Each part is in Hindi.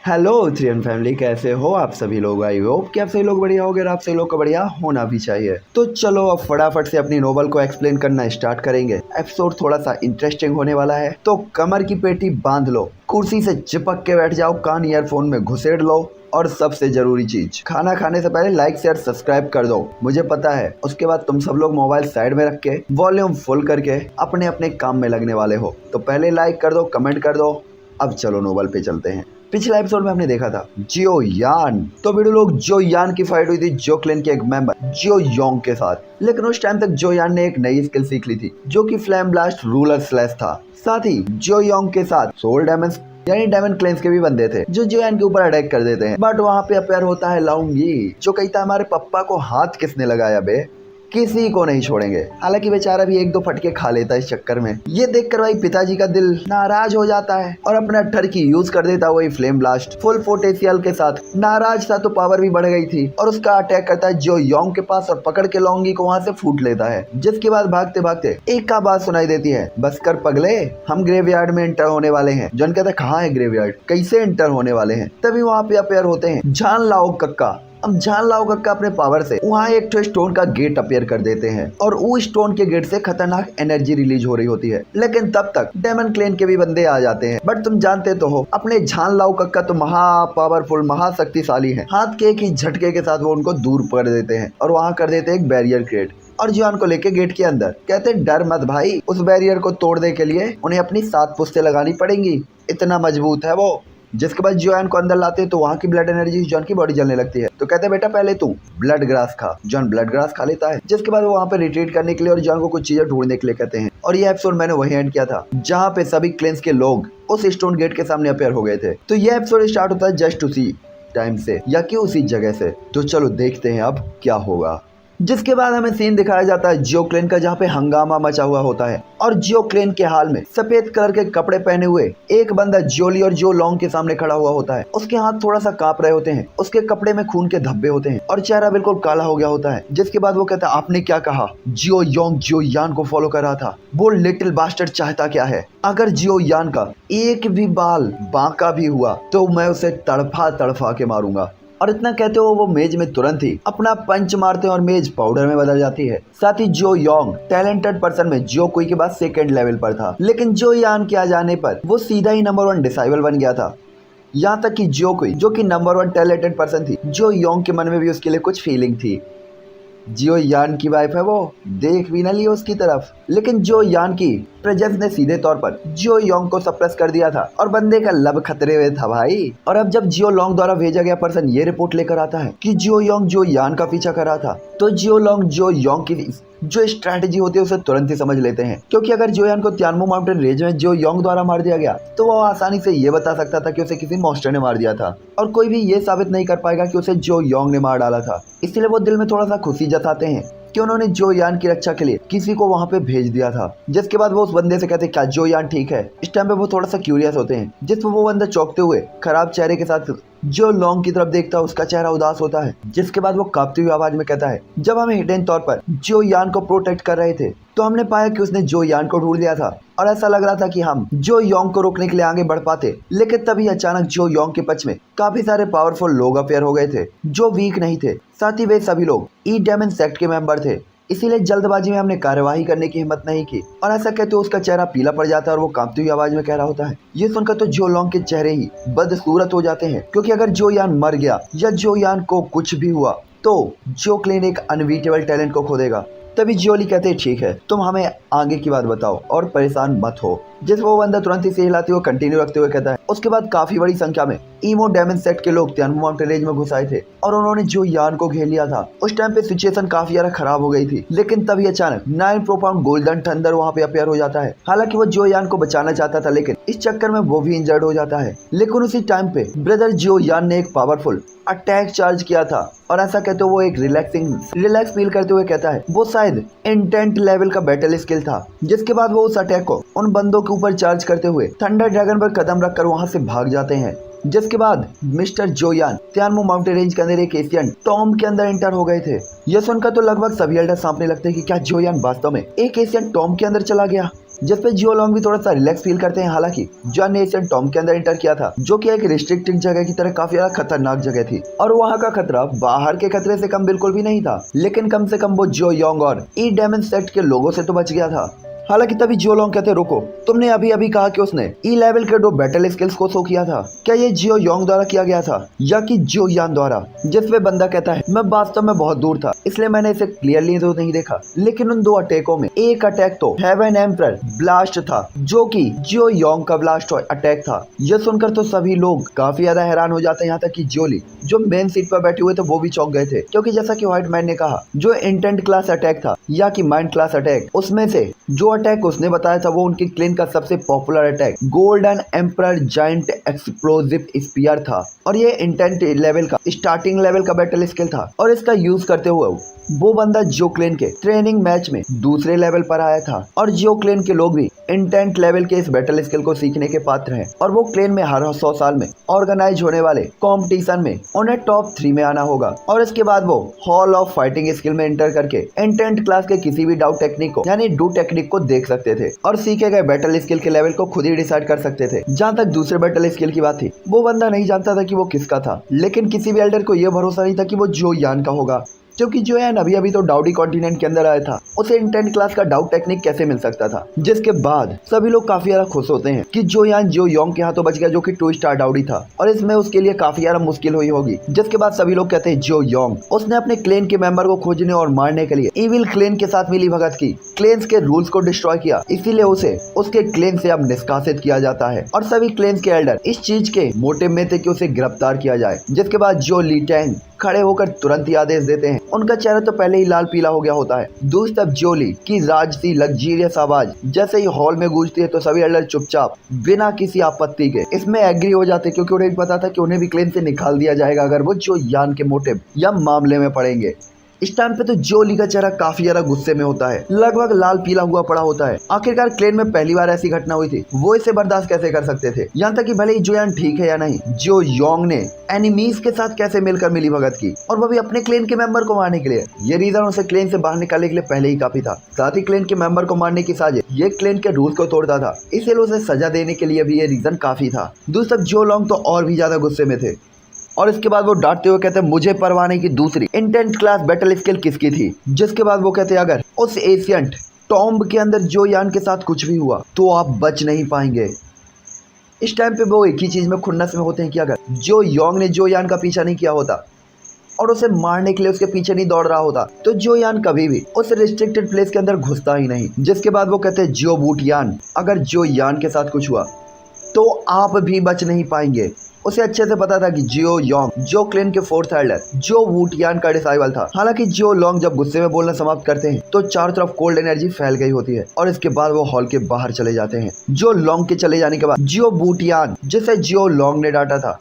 हेलो थ्रियन फैमिली, कैसे हो आप सभी लोग। आई होप कि आप सभी लोग बढ़िया होगे और आप सभी लोग को बढ़िया होना भी चाहिए। तो चलो अब फटाफट से अपनी नोवेल को एक्सप्लेन करना स्टार्ट करेंगे। एपिसोड थोड़ा सा इंटरेस्टिंग होने वाला है, तो कमर की पेटी बांध लो, कुर्सी से चिपक के बैठ जाओ, कान ईयरफोन में घुसेड़ लो और सबसे जरूरी चीज, खाना खाने से पहले लाइक शेयर सब्सक्राइब कर दो। मुझे पता है उसके बाद तुम सब लोग मोबाइल साइड में रख के वॉल्यूम फुल करके अपने अपने काम में लगने वाले हो। तो पहले लाइक कर दो, कमेंट कर दो। अब चलो नोवेल पे चलते हैं। पिछले एपिसोड में हमने देखा था जियो यान, तो वीडियो लोग जो यान की फाइट हुई थी जो क्लैन के एक मेंबर जियो योंग के साथ। लेकिन उस टाइम तक जो यान ने एक नई स्किल सीख ली थी जो कि फ्लेम ब्लास्ट रूलर स्लैश था। साथ ही जियो योंग के साथ सोल डायमंड्स यानी डायमंड क्लेंस के भी बंदे थे जो जियोन के ऊपर अटैक कर देते हैं। बट वहाँ पे अपेयर होता है लाउंगी, जो कहता हमारे पप्पा को हाथ किसने लगाया बे, किसी को नहीं छोड़ेंगे। हालांकि बेचारा भी एक दो फटके खा लेता है इस चक्कर में। ये देखकर भाई पिताजी का दिल नाराज हो जाता है और अपना टर्की यूज कर देता है वही फ्लेम ब्लास्ट फुल पोटेंशियल के साथ। नाराज था तो पावर भी बढ़ गई थी और उसका अटैक करता है जो योंग के पास और पकड़ के लौंगी को वहाँ से फूट लेता है। जिसके बाद भागते भागते एक का बात सुनाई देती है, बस कर पगले, हम ग्रेवयार्ड में एंटर होने वाले हैं। जॉन कहता है कहाँ है ग्रेवयार्ड, कैसे एंटर होने वाले हैं। तभी वहाँ पे अपेयर होते हैं जान लाओ कक्का। अब जान लाओ कक्का अपने पावर से वहाँ एक तो स्टोन का गेट अपेयर कर देते हैं और उस स्टोन के गेट से खतरनाक एनर्जी रिलीज हो रही होती है। लेकिन तब तक डेमन क्लेन के भी बंदे आ जाते हैं। बट तुम जानते तो हो अपने जान लाओ कक्का तो महा पावरफुल महाशक्तिशाली है। हाथ के एक ही झटके के साथ वो उनको दूर कर देते हैं और वहाँ कर देते हैं एक बैरियर क्रिएट और जियोन को लेके गेट के अंदर। कहते डर मत भाई, उस बैरियर को तोड़ने के लिए उन्हें अपनी 7 पुश्तें लगानी पड़ेंगी, इतना मजबूत है वो। जिसके बाद जियोन को अंदर लाते हैं तो वहाँ की ब्लड एनर्जी जॉन की बॉडी जलने लगती है। तो कहते हैं बेटा पहले तू ब्लड ग्रास खा। जॉन ब्लड ग्रास खा लेता है। जिसके बाद वो वहाँ पे रिट्रीट करने के लिए और जॉन को कुछ चीजें ढूंढने के लिए कहते हैं। और ये एपिसोड मैंने वही एंड किया था जहाँ पे सभी क्लेंस के लोग उस स्टोन गेट के सामने अपेयर हो गए थे। तो ये एपिसोड स्टार्ट होता है जस्ट उसी टाइम से या कि उसी जगह से। तो चलो देखते हैं अब क्या होगा। जिसके बाद हमें सीन दिखाया जाता है जियो क्लेन का, जहाँ पे हंगामा मचा हुआ होता है और जियो क्लेन के हाल में सफेद कलर के कपड़े पहने हुए एक बंदा जियोली और जियो लॉन्ग के सामने खड़ा हुआ होता है। उसके हाथ थोड़ा सा कांप रहे होते हैं, उसके कपड़े में खून के धब्बे होते हैं और चेहरा बिल्कुल काला हो गया होता है। जिसके बाद वो कहता है आपने क्या कहा, जियो योंग जियो यान को फॉलो कर रहा था, वो लिटिल बास्टर्ड चाहता क्या है, अगर जियो यान का एक भी बाल बांका भी हुआ तो मैं उसे तड़फा तड़फा के मारूंगा। और इतना कहते हो वो मेज में तुरंत ही अपना पंच मारते हैं और मेज पाउडर में बदल जाती है। साथ ही जियो योंग टैलेंटेड पर्सन में जियो कुई के बाद सेकंड लेवल पर था, लेकिन जियो यान के आ जाने पर वो सीधा ही नंबर 1 डिसाइबल बन गया था। यहाँ तक कि जियो कुई जो कि नंबर 1 टैलेंटेड पर्सन थी, जियो योंग के मन में भी उसके लिए कुछ फीलिंग थी। जियो यान की वाइफ है वो, देख भी न लियो उसकी तरफ। लेकिन जियो यान की प्रेजेंस ने सीधे तौर पर जियो योंग को सप्रेस कर दिया था और बंदे का लब खतरे में था भाई। और अब जब जियो लॉन्ग द्वारा भेजा गया पर्सन ये रिपोर्ट लेकर आता है कि जियो योंग जियो यान का पीछा कर रहा था, तो जियो लॉन्ग जियो योंग की जो स्ट्रैटेजी होती है उसे तुरंत ही समझ लेते हैं। क्योंकि अगर जियो यान को तियानमू माउंटेन रेंज में जियो योंग द्वारा मार दिया गया तो वो आसानी से ये बता सकता था कि उसे किसी मॉन्स्टर ने मार दिया था और कोई भी ये साबित नहीं कर पाएगा कि उसे जियो योंग ने मार डाला था। इसलिए वो दिल में थोड़ा सा खुशी जताते हैं कि उन्होंने जियो यान की रक्षा के लिए किसी को वहाँ पे भेज दिया था। जिसके बाद वो उस बंदे से कहते हैं क्या जियो यान ठीक है। इस टाइम पे वो थोड़ा सा क्यूरियस होते हैं, जिसमें वो बंदा चौंकते हुए खराब चेहरे के साथ जियो लॉन्ग की तरफ देखता है, उसका चेहरा उदास होता है। जिसके बाद वो कांपती हुई आवाज में कहता है जब हमें हिडन तौर पर जियो यान को प्रोटेक्ट कर रहे थे तो हमने पाया कि उसने जियो यान को ढूंढ लिया था और ऐसा लग रहा था कि हम जियो योंग को रोकने के लिए आगे बढ़ पाते। लेकिन तभी अचानक जियो योंग के पक्ष में काफी सारे पावरफुल लोग अपेयर हो गए थे जो वीक नहीं थे। साथ ही वे सभी लोग ई डेमन सेक्ट के मेंबर थे, इसीलिए जल्दबाजी में हमने कार्यवाही करने की हिम्मत नहीं की। और ऐसा कहते उसका चेहरा पीला पड़ जाता है और वो कांपती हुई आवाज में कह रहा होता है। ये सुनकर तो जियो लॉन्ग के चेहरे ही बदसूरत हो जाते हैं, क्योंकि अगर जियो यान मर गया या जियो यान को कुछ भी हुआ तो जियो क्लेन एक अनबीटेबल टैलेंट को खो देगा। तभी जियोली कहते हैं ठीक है तुम हमें आगे की बात बताओ और परेशान मत हो। जिस वो बंदा तुरंत ही से हिलाते हुए कंटिन्यू रखते हुए कहता है उसके बाद काफी बड़ी संख्या में ईमो डेमन सेक्ट के लोग तियानमू माउंटेन रेंज में घुस आए थे और उन्होंने जियो यान को घेर लिया था। उस टाइम पे सिचुएशन काफी ज्यादा खराब हो गई थी। लेकिन तभी अचानक 9 प्रोफाउंड गोल्डन थंडर वहाँ पे अपेयर हो जाता है। हालांकि वो जियो यान को बचाना चाहता था, लेकिन इस चक्कर में वो भी इंजर्ड हो जाता है। लेकिन उसी टाइम पे ब्रदर जियो यान ने एक पावरफुल अटैक चार्ज किया था और ऐसा कहते वो एक रिलैक्स फील करते हुए कहता है वो शायद इंटेंट लेवल का बैटल स्किल था। जिसके बाद वो उस अटैक को उन बंदों के ऊपर चार्ज करते हुए थंडर ड्रैगन पर कदम रखकर वहां से भाग जाते हैं। जिसके बाद मिस्टर जोयान तियानमू माउंटेन रेंज के अंदर एक एशियन टॉम के अंदर एंटर हो गए थे। यह सुनकर तो लगभग सभी एल्डर सामने लगते हैं कि क्या जोयान वास्तव में एक एशियन टॉम के अंदर चला गया। जिसपे जियो लॉन्ग भी थोड़ा सा रिलैक्स फील करते हैं। हालांकि जॉन ने एशियन टॉम के अंदर एंटर किया था, जो कि एक रिस्ट्रिक्टेड जगह की तरह काफी ज्यादा खतरनाक जगह थी, और वहाँ का खतरा बाहर के खतरे से कम बिल्कुल भी नहीं था। लेकिन कम से कम वो जियो योंग और ई डेमन सेक्ट के लोगों से तो बच गया था। हालांकि तभी जियो लॉन्ग कहते रुको, तुमने अभी अभी कहा कि उसने ई लेवल के 2 बैटल स्किल्स को शो किया था, क्या ये जियो योंग द्वारा किया गया था या कि जियो यान द्वारा? जिसपे बंदा कहता है मैं वास्तव में बहुत दूर था, इसलिए मैंने इसे क्लियरली तो नहीं देखा, लेकिन उन 2 अटैकों में एक अटैक तो हेवन एम्परर ब्लास्ट था, जो कि जियो योंग का ब्लास्ट अटैक था। यह सुनकर तो सभी लोग काफी ज्यादा हैरान हो जाते हैं, यहाँ तक कि जोली जो मेन सीट पर बैठे हुए थे वो भी चौंक गए थे, क्योंकि जैसा कि व्हाइट मैन ने कहा जो इंटेंट क्लास अटैक था या कि माइंड क्लास अटैक, उसमें से जो अटैक उसने बताया था वो उनकी क्लेन का सबसे popular attack golden emperor giant explosive spear था, और ये इंटेंट लेवल का स्टार्टिंग लेवल का बैटल स्किल था। और इसका यूज करते हुए वो बंदा जियो क्लेन के ट्रेनिंग मैच में दूसरे लेवल पर आया था, और जियो क्लेन के लोग भी इंटेंट लेवल के इस बैटल स्किल को सीखने के पात्र हैं, और वो क्लेन में हर 100 साल में ऑर्गेनाइज होने वाले कंपटीशन में उन्हें टॉप 3 में आना होगा, और इसके बाद वो हॉल ऑफ फाइटिंग स्किल में एंटर करके इंटेंट क्लास के किसी भी डाउ टेक्निक को यानी डू टेक्निक को देख सकते थे, और सीखे गए बैटल स्किल के लेवल को खुद ही डिसाइड कर सकते थे। जहाँ तक दूसरे बैटल स्किल की बात थी, वो बंदा नहीं जानता था कि वो किसका था, लेकिन किसी भी एल्डर को यह भरोसा नहीं था कि वो जियो यान का होगा, क्योंकि जो यान अभी अभी तो डाउडी कॉन्टिनेंट के अंदर आया था, उसे इंटेंट क्लास का डाउट टेक्निक कैसे मिल सकता था। जिसके बाद सभी लोग काफी ज्यादा खुश होते हैं कि जो यान जियो योंग के हाथों बच गया, जो कि 2 स्टार डाउडी था, और इसमें उसके लिए काफी ज्यादा मुश्किल हुई होगी। जिसके बाद सभी लोग कहते हैं जियो योंग उसने अपने क्लेन के मेंबर को खोजने और मारने के लिए इविल क्लेन के साथ मिली भगत की, क्लेन्स के रूल्स को डिस्ट्रॉय किया, इसीलिए उसे उसके क्लेन से अब निष्कासित किया जाता है, और सभी क्लेन्स के एल्डर इस चीज के मोटिव में थे कि उसे गिरफ्तार किया जाए। जिसके बाद जो ली टैंग खड़े होकर तुरंत ही आदेश देते हैं। उनका चेहरा तो पहले ही लाल पीला हो गया होता है। दूसरी तरफ जोली की राजसी लग्जीरियस आवाज जैसे ही हॉल में गूंजती है तो सभी एल्डर चुपचाप बिना किसी आपत्ति के इसमें एग्री हो जाते, क्योंकि उन्हें भी पता था कि उन्हें भी क्लेन से निकाल दिया जाएगा अगर वो जो यान के मोटिव या मामले में पड़ेंगे। इस टाइम पे तो जोली का चेहरा काफी ज्यादा गुस्से में होता है, लगभग लाल पीला हुआ पड़ा होता है। आखिरकार क्लेन में पहली बार ऐसी घटना हुई थी, वो इसे बर्दाश्त कैसे कर सकते थे। यहाँ तक कि भले ही जो यान ठीक है या नहीं, जो योंग ने एनिमीज के साथ कैसे मिलकर मिली भगत की, और वो भी अपने क्लेन के मेंबर को मारने के लिए, ये रीजन उसे क्लेन से बाहर निकालने के लिए पहले ही काफी था। साथ ही क्लेन के मेंबर को मारने की साजिश ये क्लेन के रूल को तोड़ता था, इसलिए उसे सजा देने के लिए भी ये रीजन काफी था। दूसरी तरफ जियो लॉन्ग तो और भी ज्यादा गुस्से में थे, और इसके बाद वो डांटते हुए कहते हैं मुझे परवाह नहीं कि दूसरी इंटेंट क्लास बैटल स्किल किसकी थी। जिसके बाद वो कहते हैं अगर उस एशियंट टॉम्ब के अंदर जो यान के साथ कुछ भी हुआ तो आप बच नहीं पाएंगे। इस टाइम पे वो एक ही चीज में खुन्नस में होते हैं कि अगर जो योंग ने जो यान का पीछा नहीं किया होता और उसे मारने के लिए उसके पीछे नहीं दौड़ रहा होता, तो जो यान कभी भी उस रिस्ट्रिक्टेड प्लेस के अंदर घुसता ही नहीं। जिसके बाद वो कहते हैं जियो बूट यान, अगर जो यान के साथ कुछ हुआ तो आप भी बच नहीं पाएंगे। उसे अच्छे से पता था कि जियो योंग जो क्लेन के 4th एल्डर जो वूट यान का डिसाइबल था। हालांकि जियो लॉन्ग जब गुस्से में बोलना समाप्त करते हैं तो चारों तरफ कोल्ड एनर्जी फैल गई होती है, और इसके बाद वो हॉल के बाहर चले जाते हैं। जियो लॉन्ग के चले जाने के बाद जियो बूट यान जिसे जियो लॉन्ग ने डांटा था,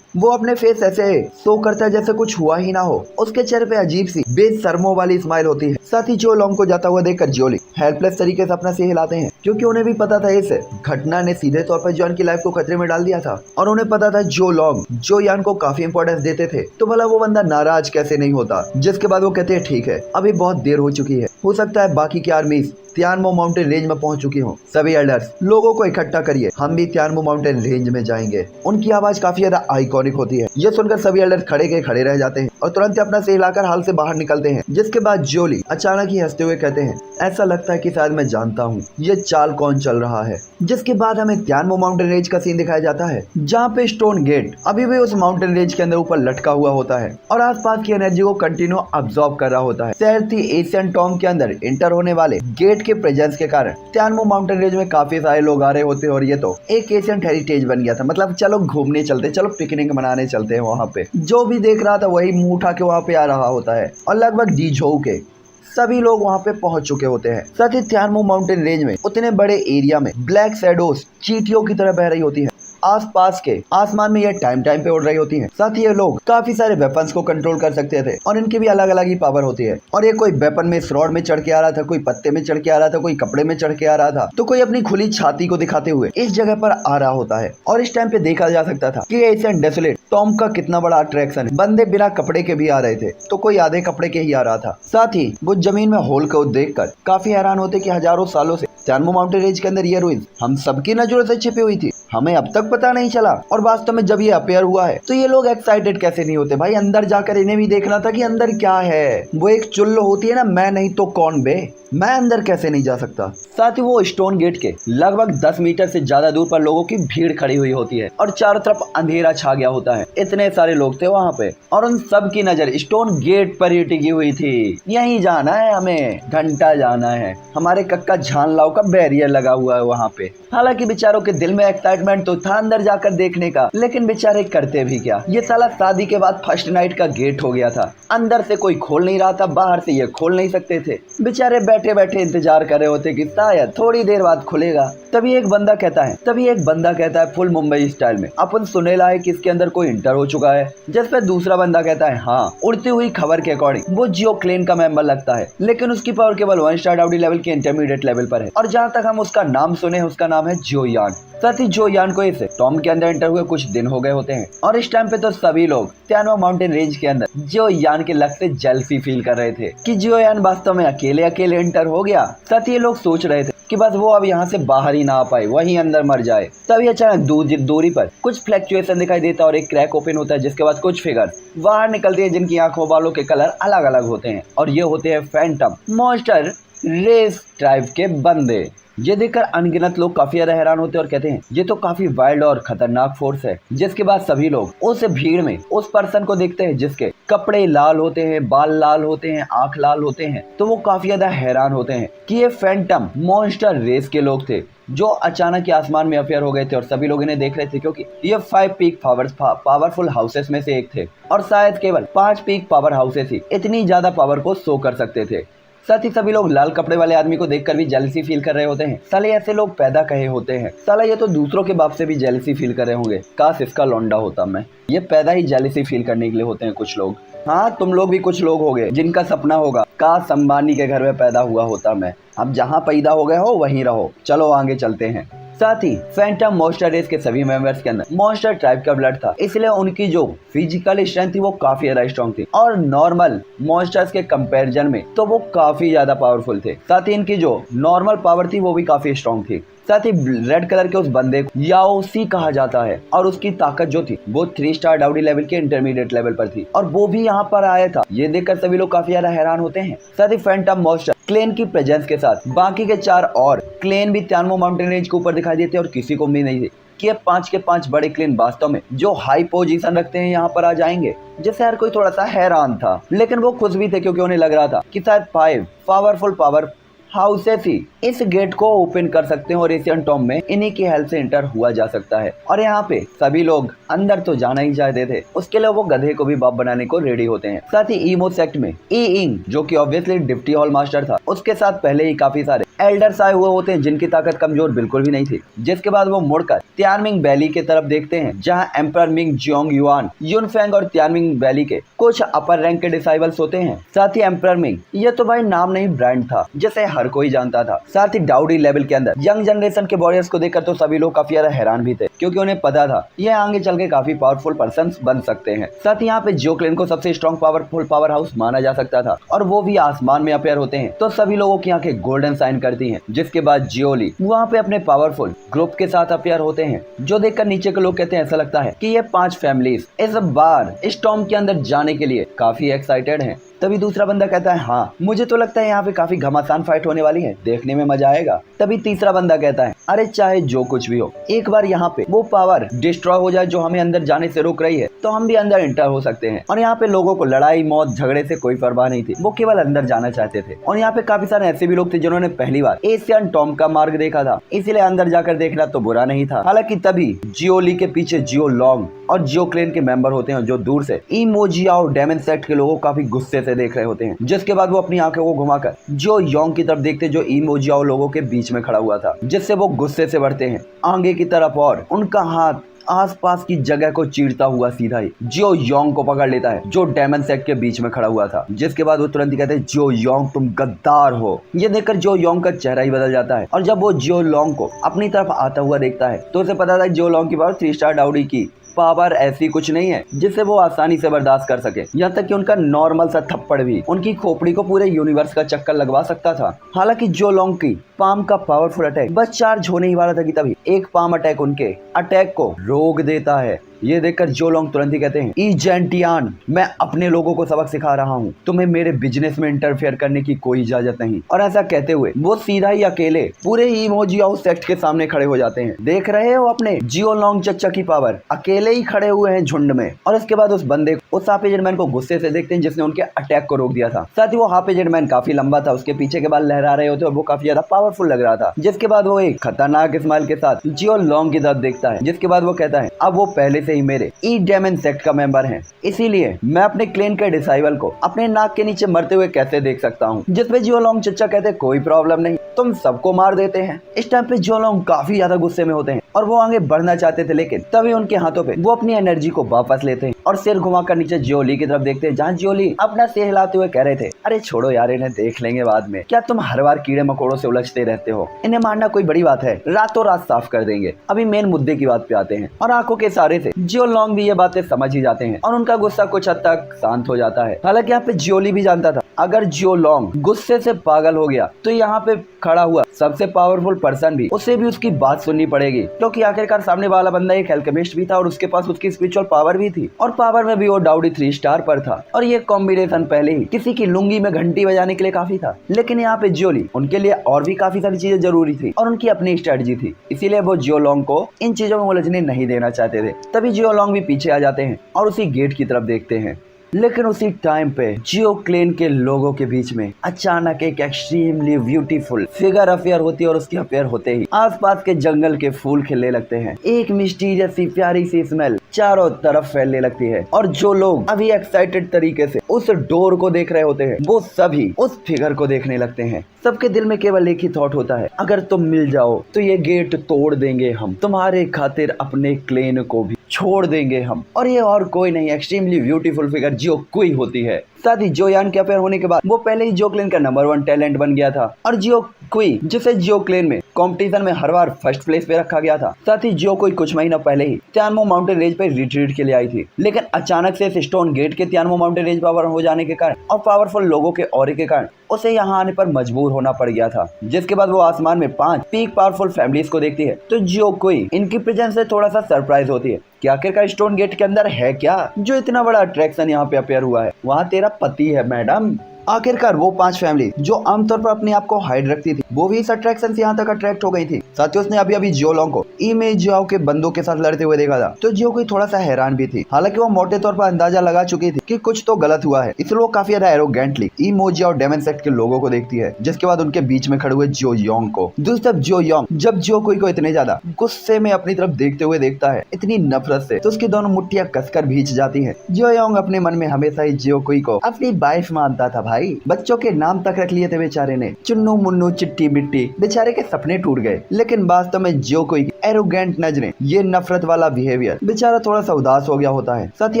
वो अपने फेस ऐसे शो करता है जैसे कुछ हुआ ही ना हो। उसके चेहरे पे अजीब सी बेशर्मों वाली स्माइल होती है। साथ ही जियो लॉन्ग को जाता हुआ देखकर जियोली हेल्पलेस तरीके से अपना सिर हिलाते हैं, क्योंकि उन्हें भी पता था इस घटना ने सीधे तौर पर जॉन की लाइफ को खतरे में डाल दिया था, और उन्हें पता था जियो लॉन्ग जो यान को काफी इंपॉर्टेंस देते थे, तो भला वो बंदा नाराज कैसे नहीं होता। जिसके बाद वो कहते हैं ठीक है, अभी बहुत देर हो चुकी है, हो सकता है बाकी की आर्मीज तियानमो माउंटेन रेंज में पहुंच चुकी हो। सभी एल्डर्स लोगों को इकट्ठा करिए, हम भी तियानमो माउंटेन रेंज में जाएंगे। उनकी आवाज काफी ज्यादा आइकॉनिक होती है। यह सुनकर सभी एल्डर्स खड़े के खड़े रह जाते हैं और तुरंत अपना सिर हिलाकर हाल से बाहर निकलते हैं। जिसके बाद जोली अचानक ही हंसते हुए कहते हैं ऐसा लगता है कि शायद मैं जानता हूँ ये चाल कौन चल रहा है। जिसके बाद हमें तियानमो माउंटेन रेंज का सीन दिखाया जाता है, जहाँ पे स्टोन गेट अभी भी उस माउंटेन रेंज के अंदर ऊपर लटका हुआ होता है और आसपास की एनर्जी को कंटिन्यू अब्सॉर्ब कर रहा होता है। शहर एशियन टॉम के अंदर इंटर होने वाले गेट के प्रेजेंस के कारण तियानमो माउंटेन रेंज में काफी सारे लोग आ रहे होते हैं, और ये तो एक एशियन हेरिटेज बन गया था। मतलब चलो घूमने चलते, चलो पिकनिक मनाने चलते हैं। वहाँ पे जो भी देख रहा था वही मुंह उठा के वहाँ पे आ रहा होता है, और लगभग डीझोऊ के सभी लोग वहाँ पे पहुंच चुके होते हैं। साथ ही तियानमो माउंटेन रेंज में उतने बड़े एरिया में ब्लैक शैडोज चींटियों की तरह बह रही होती है। आसपास के आसमान में ये टाइम टाइम पे उड़ रही होती हैं। साथ ही ये लोग काफी सारे वेपन्स को कंट्रोल कर सकते थे और इनकी भी अलग अलग ही पावर होती है। और ये कोई वेपन में रॉड में चढ़ के आ रहा था, कोई पत्ते में चढ़ के आ रहा था, कोई कपड़े में चढ़ के आ रहा था, तो कोई अपनी खुली छाती को दिखाते हुए इस जगह पर आ रहा होता है। और इस टाइम पे देखा जा सकता था कि एशियन डेसोलेट टॉम का कितना बड़ा अट्रैक्शन है। बंदे बिना कपड़े के भी आ रहे थे, तो कोई आधे कपड़े के ही आ रहा था। साथ ही वो जमीन में होल को देखकर काफी हैरान होते कि हजारों सालों से टैनमो माउंटेन रेंज के अंदर ये रुइंस हम सबकी नजरों से छिपी हुई थी, हमें अब तक पता नहीं चला। और वास्तव में जब ये अपेयर हुआ है तो ये लोग एक्साइटेड कैसे नहीं होते भाई, अंदर जाकर इन्हें भी देखना था कि अंदर क्या है। वो एक चुल्ल होती है ना, मैं नहीं तो कौन बे, मैं अंदर कैसे नहीं जा सकता। साथ ही वो स्टोन गेट के लगभग 10 मीटर से ज्यादा दूर पर लोगों की भीड़ खड़ी हुई होती है और चारों तरफ अंधेरा छा गया होता है। इतने सारे लोग थे वहाँ पे और उन सब की नजर स्टोन गेट पर ही टिकी हुई थी। यहीं जाना है हमें, घंटा जाना है। हमारे कक्का झानलाओ का बैरियर लगा हुआ है वहाँ पे। हालांकि बेचारों के दिल में एक्साइटमेंट तो था अंदर जाकर देखने का, लेकिन बेचारे करते भी क्या। ये साला शादी के बाद फर्स्ट नाइट का गेट हो गया था, अंदर से कोई खोल नहीं रहा था, बाहर से ये खोल नहीं सकते थे। बेचारे बैठे बैठे इंतजार कर रहे होते कि शायद थोड़ी देर बाद खुलेगा। तभी एक बंदा कहता है फुल मुंबई स्टाइल में, अपन सुनेला है कि इसके अंदर कोई इंटर हो चुका है। जिस पे दूसरा बंदा कहता है हाँ, उड़ती हुई खबर के अकॉर्डिंग वो जियो क्लेन का मेंबर लगता है, लेकिन उसकी पावर केवल 1 स्टार डाउडी लेवल के इंटरमीडिएट लेवल पर है। और जहाँ तक हम उसका नाम सुने हैं, उसका नाम है जियो यान। साथ ही जियो यान को इसे टॉम के अंदर एंटर हुए कुछ दिन हो गए होते हैं और इस टाइम पे तो सभी लोग टैनमो माउंटेन रेंज के अंदर जियो यान के लक से जेलसी फील कर रहे थे कि जियो यान वास्तव में अकेले अकेले एंटर हो गया। साथ ही ये लोग सोच रहे थे कि बस वो अब यहाँ से बाहर ही ना आ पाए, वहीं अंदर मर जाए। तभी अचानक दूरी पर कुछ फ्लक्चुएशन दिखाई देता है और एक क्रैक ओपन होता है, जिसके बाद कुछ फिगर्स बाहर निकलते हैं जिनकी आंखों वालों के कलर अलग अलग होते हैं और ये होते हैं फैंटम मॉन्स्टर रेस ट्राइब के बंदे। ये देखकर अनगिनत लोग काफी ज्यादा हैरान होते हैं और कहते हैं ये तो काफी वाइल्ड और खतरनाक फोर्स है। जिसके बाद सभी लोग उस भीड़ में उस पर्सन को देखते हैं जिसके कपड़े लाल होते हैं, बाल लाल होते हैं, आंख लाल होते हैं। तो वो काफी ज्यादा हैरान होते हैं कि ये फैंटम मॉन्स्टर रेस के लोग थे जो अचानक आसमान में अफेयर हो गए थे और सभी लोग इन्हें देख रहे थे, क्योंकि ये 5 पीक पावरफुल हाउसेस में से एक थे और शायद केवल 5 पीक पावर हाउसेस ही इतनी ज्यादा पावर को शो कर सकते थे। साथ ही सभी लोग लाल कपड़े वाले आदमी को देखकर भी जेलसी फील कर रहे होते हैं। साले ऐसे लोग पैदा कहे होते हैं, साला ये तो दूसरों के बाप से भी जेलसी फील कर रहे होंगे। काश इसका लौंडा होता मैं। ये पैदा ही जेलसी फील करने के लिए होते हैं कुछ लोग। हाँ, तुम लोग भी कुछ लोग होगे जिनका सपना होगा काश अंबानी के घर में पैदा हुआ होता मैं। अब जहाँ पैदा हो गए हो वहीं रहो। चलो आगे चलते हैं। साथ ही फैंटम मॉन्स्टर रेस के सभी मेंबर्स के अंदर मॉन्स्टर टाइप का ब्लड था, इसलिए उनकी जो फिजिकल स्ट्रेंथ थी वो काफी ज्यादा स्ट्रॉन्ग थी और नॉर्मल मॉन्स्टर्स के कंपैरिजन में तो वो काफी ज्यादा पावरफुल थे। साथ ही इनकी जो नॉर्मल पावर थी वो भी काफी स्ट्रॉन्ग थी। साथ ही रेड कलर के उस बंदे को याओसी कहा जाता है और उसकी ताकत जो थी वो 3 स्टार डाउडी लेवल के इंटरमीडिएट लेवल पर थी और वो भी यहाँ पर आया था। ये देखकर सभी लोग काफी ज्यादा हैरान होते हैं। साथ ही फैंटम मॉन्स्टर क्लेन की प्रेजेंस के साथ बाकी के 4 और क्लेन भी टैनमो माउंटेन रेंज के ऊपर दिखाई देते और किसी को उम्मीद नहीं थी कि ये 5 के 5 बड़े क्लेन वास्तव में जो हाई पोजीशन रखते हैं यहाँ पर आ जाएंगे, जिससे हर कोई थोड़ा सा हैरान था। लेकिन वो खुश भी थे क्योंकि उन्हें लग रहा था कि शायद 5 पावरफुल पावर हाउसेस ही इस गेट को ओपन कर सकते हैं और एशियन टॉम में इन्हीं की हेल्प से एंटर हुआ जा सकता है। और यहाँ पे सभी लोग अंदर तो जाना ही चाहते थे, उसके लिए वो गधे को भी बाप बनाने को रेडी होते हैं। साथ ही ईमो सेक्ट में ई इंग जो कि ऑब्वियसली डिप्टी हॉल मास्टर था, उसके साथ पहले ही काफी सारे एल्डर्स आए हुए होते हैं जिनकी ताकत कमजोर बिल्कुल भी नहीं थी। जिसके बाद वो मुड़कर तियानमिंग वैली की तरफ देखते हैं जहाँ एम्परर मिंग जियोंग युआन, युनफेंग और तियानमिंग वैली के कुछ अपर रैंक के डिसाइबल्स होते हैं। साथ ही एम्परर मिंग ये तो भाई नाम नहीं ब्रांड था जिसे हर कोई जानता था। साथ ही डाउडी लेवल के अंदर यंग जनरेशन के वॉरियर्स को देखकर तो सभी लोग काफी ज्यादा हैरान भी थे क्योंकि उन्हें पता था ये आगे चल के काफी पावरफुल पर्सन बन सकते हैं। साथ ही यहाँ पे जियो क्लेन को सबसे स्ट्रॉन्ग पावरफुल पावर हाउस माना जा सकता था और वो भी आसमान में अपेयर होते हैं तो सभी लोगों की आंखें गोल्डन साइन करती हैं। जिसके बाद जियोली वहाँ पे अपने पावरफुल ग्रुप के साथ अपेयर होते हैं, जो देखकर नीचे के लोग कहते हैं ऐसा लगता है कि ये 5 फैमिलीज इस बार स्टॉर्म के अंदर जाने के लिए काफी एक्साइटेड हैं। तभी दूसरा बंदा कहता है हाँ, मुझे तो लगता है यहाँ पे काफी घमासान फाइट होने वाली है, देखने में मजा आएगा। तभी तीसरा बंदा कहता है अरे चाहे जो कुछ भी हो, एक बार यहाँ पे वो पावर डिस्ट्रॉय हो जाए जो हमें अंदर जाने से रोक रही है तो हम भी अंदर एंटर हो सकते हैं। और यहाँ पे लोगों को लड़ाई मौत झगड़े से कोई परवाह नहीं थी, वो केवल अंदर जाना चाहते थे। और यहाँ पे काफी सारे ऐसे भी लोग थे जिन्होंने पहली बार एशियन टॉम का मार्ग देखा था, इसीलिए अंदर जाकर देखना तो बुरा नहीं था। हालांकि तभी जियोली के पीछे जियो लॉन्ग और जियो क्लेन के मेंबर होते हैं जो दूर से इमोजिया और डेमन सेक्ट के लोगों को काफी गुस्से से देख रहे होते हैं। जिसके बाद वो अपनी आंखों को घुमाकर जियो योंग की तरफ देखते जो इमोजिया लोगों के बीच में खड़ा हुआ था, जिससे वो गुस्से से बढ़ते हैं आगे की तरफ और उनका हाथ आसपास की जगह को चीरता हुआ सीधा ही जियो योंग को पकड़ लेता है, जो डेमन सेट के बीच में खड़ा हुआ था। जिसके बाद वो तुरंत ही कहते हैं जियो योंग तुम गद्दार हो। ये देखकर जियो योंग का चेहरा ही बदल जाता है और जब वो जियो लोंग को अपनी तरफ आता हुआ देखता है तो उसे पता था जियो लोंग की पावर 3 स्टार डाउडी की पावर ऐसी कुछ नहीं है जिससे वो आसानी से बर्दाश्त कर सके। यहाँ तक कि उनका नॉर्मल सा थप्पड़ भी उनकी खोपड़ी को पूरे यूनिवर्स का चक्कर लगवा सकता था। हालांकि जियो लोंग की पाम का पावरफुल अटैक बस चार्ज होने ही वाला था कि तभी एक पाम अटैक उनके अटैक को रोक देता है। ये देखकर जियो लोंग तुरंत ही कहते हैं ई जेंटियान, मैं अपने लोगों को सबक सिखा रहा हूँ, तुम्हें मेरे बिजनेस में इंटरफेयर करने की कोई इजाजत नहीं। और ऐसा कहते हुए वो सीधा ही अकेले पूरे इमोजियो सेक्ट के सामने खड़े हो जाते हैं। देख रहे हो अपने जियो लोंग चच्चा की पावर, अकेले ही खड़े हुए हैं झुंड में। और उसके बाद उस बंदे उस हाफ एजेड मैन को गुस्से से देखते हैं जिसने उनके अटैक को रोक दिया था। साथ ही वो हाफ एजेड मैन काफी लंबा था, उसके पीछे के बाल लहरा रहे होते और वो काफी ज्यादा पावरफुल लग रहा था। जिसके बाद वो एक खतरनाक स्माइल के साथ जियो लोंग की तरफ देखता है। जिसके बाद वो कहता है अब वो पहले से ही मेरे ई डेमन सेक्ट का मेंबर हैं, इसीलिए मैं अपने क्लेन के डिसाइबल को अपने नाक के नीचे मरते हुए कैसे देख सकता हूँ। जिसपे जियो लोंग चच्चा कहते हैं कोई प्रॉब्लम नहीं, तुम सबको मार देते हैं। इस टाइम पे जियो लोंग काफी ज्यादा गुस्से में होते हैं और वो आगे बढ़ना चाहते थे, लेकिन तभी उनके हाथों पे वो अपनी एनर्जी को वापस लेते हैं और सिर घुमाकर नीचे जियोली की तरफ देखते हैं, जहाँ जियोली अपना सिर हिलाते हुए कह रहे थे अरे छोड़ो यार, इन्हें देख लेंगे बाद में, क्या तुम हर बार कीड़े मकोड़ों से उलझते रहते हो, इन्हें मारना कोई बड़ी बात है, रातों रात साफ कर देंगे। अभी मेन मुद्दे की बात पे आते हैं और आंखों के इशारे से जियो लोंग भी ये बातें समझ ही जाते हैं और उनका गुस्सा कुछ हद तक शांत हो जाता है। हालांकि यहाँ पे जियोली भी जानता था अगर जियो लोंग गुस्से से पागल हो गया तो यहाँ पे खड़ा हुआ सबसे पावरफुल पर्सन भी उसे भी उसकी बात सुननी पड़ेगी, क्योंकि आखिरकार सामने वाला बंदा एक एल्केमिस्ट भी था और उसके पास उसकी स्पिरिचुअल पावर भी थी और पावर में भी वो डाउडी 3 स्टार पर था। और ये कॉम्बिनेशन पहले ही किसी की लुंगी में घंटी बजाने के लिए काफी था, लेकिन यहाँ पे जियोली उनके लिए और भी काफी सारी चीजें जरूरी थी और उनकी अपनी स्ट्रेटजी थी, इसीलिए वो जियो लोंग को इन चीजों में उलझने नहीं देना चाहते थे। तभी जियो लोंग भी पीछे आ जाते हैं और उसी गेट की तरफ देखते हैं। लेकिन उसी टाइम पे जियो क्लेन के लोगों के बीच में अचानक एक एक्सट्रीमली ब्यूटीफुल फिगर अफेयर होती है और उसकी अफेयर होते ही आसपास के जंगल के फूल खिलने लगते हैं। एक मिस्टीरियस सी प्यारी सी स्मेल चारों तरफ फैलने लगती है और जो लोग अभी एक्साइटेड तरीके से उस डोर को देख रहे होते हैं वो सभी उस फिगर को देखने लगते हैं। सबके दिल में केवल एक ही थॉट होता है, अगर तुम मिल जाओ तो ये गेट तोड़ देंगे हम, तुम्हारे खातिर अपने क्लेन को भी छोड़ देंगे हम। और ये और कोई नहीं, एक्सट्रीमली ब्यूटीफुल फिगर जियो कुई होती है। साथ ही जो यान के अफेयर होने के बाद वो पहले ही जियो क्लेन का नंबर 1 टैलेंट बन गया था और जियो कुई जिसे जियो क्लेन में कंपटीशन में हर बार फर्स्ट प्लेस पे रखा गया था। साथ ही जियो कुई कुछ महीना पहले ही तियानमो माउंटेन रेंज पे रिट्रीट के लिए आई थी, लेकिन अचानक से इस स्टोन गेट के तियानमो माउंटेन रेंज पावर हो जाने के कारण और पावरफुल लोगों के ऑरे के कारण उसे यहाँ आने पर मजबूर होना पड़ गया था। जिसके बाद वो आसमान में 5 पीक पावरफुल फैमिलीज को देखती है तो जियो कुई इनकी प्रेजेंस से थोड़ा सा सरप्राइज होती है कि आखिरकार स्टोन गेट के अंदर है क्या जो इतना बड़ा अट्रैक्शन यहाँ पे अपेयर हुआ है, वहाँ तेरा पति है मैडम। आखिरकार वो 5 फैमिली जो आमतौर पर अपने आप को हाइड रखती थी वो भी इस अट्रैक्शन से यहाँ तक अट्रैक्ट हो गई थी। साथ ही उसने अभी जियो लोंग को इमेजियो के बंदों के साथ लड़ते हुए देखा था तो जियो कोई थोड़ा सा हैरान भी थी। हालांकि वो मोटे तौर पर अंदाजा लगा चुकी थी कि कुछ तो गलत हुआ है, इसलिए वो काफी ज्यादा एरोगेंटली इमोजियो और डेमन सेक्ट के लोगों को देखती है। जिसके बाद उनके बीच में खड़े हुए जियो योंग को दूसरी तरफ जियो योंग जब जियो कोई को इतने ज्यादा गुस्से में अपनी तरफ देखते हुए देखता है, इतनी नफरत से, तो उसकी दोनों मुट्ठियां कसकर भींच जाती है। जियो योंग अपने मन में हमेशा ही जियो कोई को अपनी वाइफ मानता था भाई, बच्चों के नाम तक रख लिए थे बेचारे ने, चुन्नू मुन्नू चिट्टी बिट्टी, बेचारे के सपने टूट गए। लेकिन वास्तव में जियो कोई एरोगेंट नजरें, ये नफरत वाला बिहेवियर, बेचारा थोड़ा सा उदास हो गया होता है। साथ ही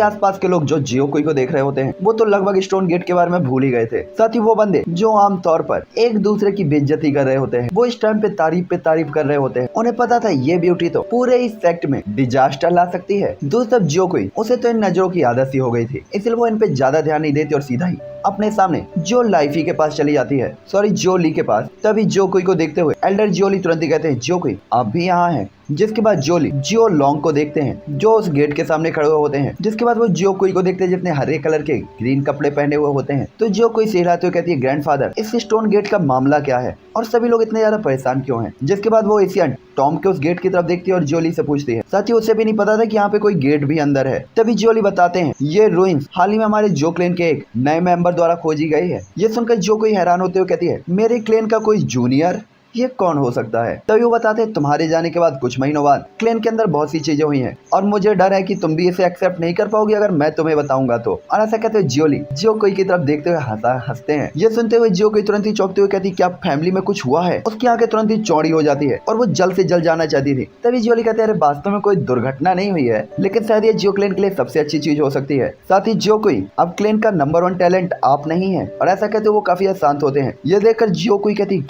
आसपास के लोग जो जियो कोई को देख रहे होते हैं वो तो लगभग स्टोन गेट के बारे में भूल ही गए थे। साथ ही वो बंदे जो आमतौर पर एक दूसरे की बेइज्जती कर रहे होते हैं वो इस टाइम पे तारीफ कर रहे होते हैं। उन्हें पता था ये ब्यूटी तो पूरे इस सेक्ट में डिजास्टर ला सकती है। दूसरी तरफ जियो कोई उसे तो इन नजरों की आदत सी हो गई थी, इसलिए वो इन पे ज्यादा ध्यान नहीं देती और सीधा ही अपने सामने जो लाइफी के पास चली जाती है, सॉरी जो ली के पास। तभी जो कोई को देखते हुए एल्डर जियोली तुरंत ही कहते हैं जो कोई आप भी यहाँ हैं। जिसके बाद जोली जियो लोंग को देखते हैं जो उस गेट के सामने खड़े हुए होते हैं। जिसके बाद वो जियो कोई को देखते हैं जिसने हरे कलर के ग्रीन कपड़े पहने हुए होते हैं। तो जियो कोई सिहराते हुए कहती है ग्रैंडफादर इस स्टोन गेट का मामला क्या है और सभी लोग इतने ज्यादा परेशान क्यों हैं। जिसके बाद वो एशियन टॉम के उस गेट की तरफ देखती है और जियोली से पूछती है, साथ ही उसे भी नहीं पता था कि यहाँ पे कोई गेट भी अंदर है। तभी जियोली बताते हैं ये रूइंस हाल ही में हमारे जियो क्लेन के एक नए मेंबर द्वारा खोजी गई है। ये सुनकर जियो कोई हैरान होते हुए कहती है मेरे क्लेन का कोई जूनियर, ये कौन हो सकता है। तभी वो बताते हैं तुम्हारे जाने के बाद कुछ महीनों बाद क्लैन के अंदर बहुत सी चीजें हुई हैं और मुझे डर है कि तुम भी इसे एक्सेप्ट नहीं कर पाओगे अगर मैं तुम्हें बताऊंगा तो। और ऐसा कहते हुए जियोली जियोकोई की तरफ देखते हुए हंसते हैं। ये सुनते हुए जियोकोई तुरंत ही चौंकते हुए कहती क्या फैमिली में कुछ हुआ है। उसकी आंखें तुरंत ही चौड़ी हो जाती है और वो जल्द से जल्द जाना चाहती थी। तभी जियोली कहते हैं अरे वास्तव में कोई दुर्घटना नहीं हुई है, लेकिन शायद ये जियो क्लैन के लिए सबसे अच्छी चीज हो सकती है। साथ ही जियोकोई अब क्लैन का नंबर 1 टैलेंट आप नहीं है। और ऐसा कहते हुए वो काफी शांत होते हैं। ये देखकर जियोकोई कहती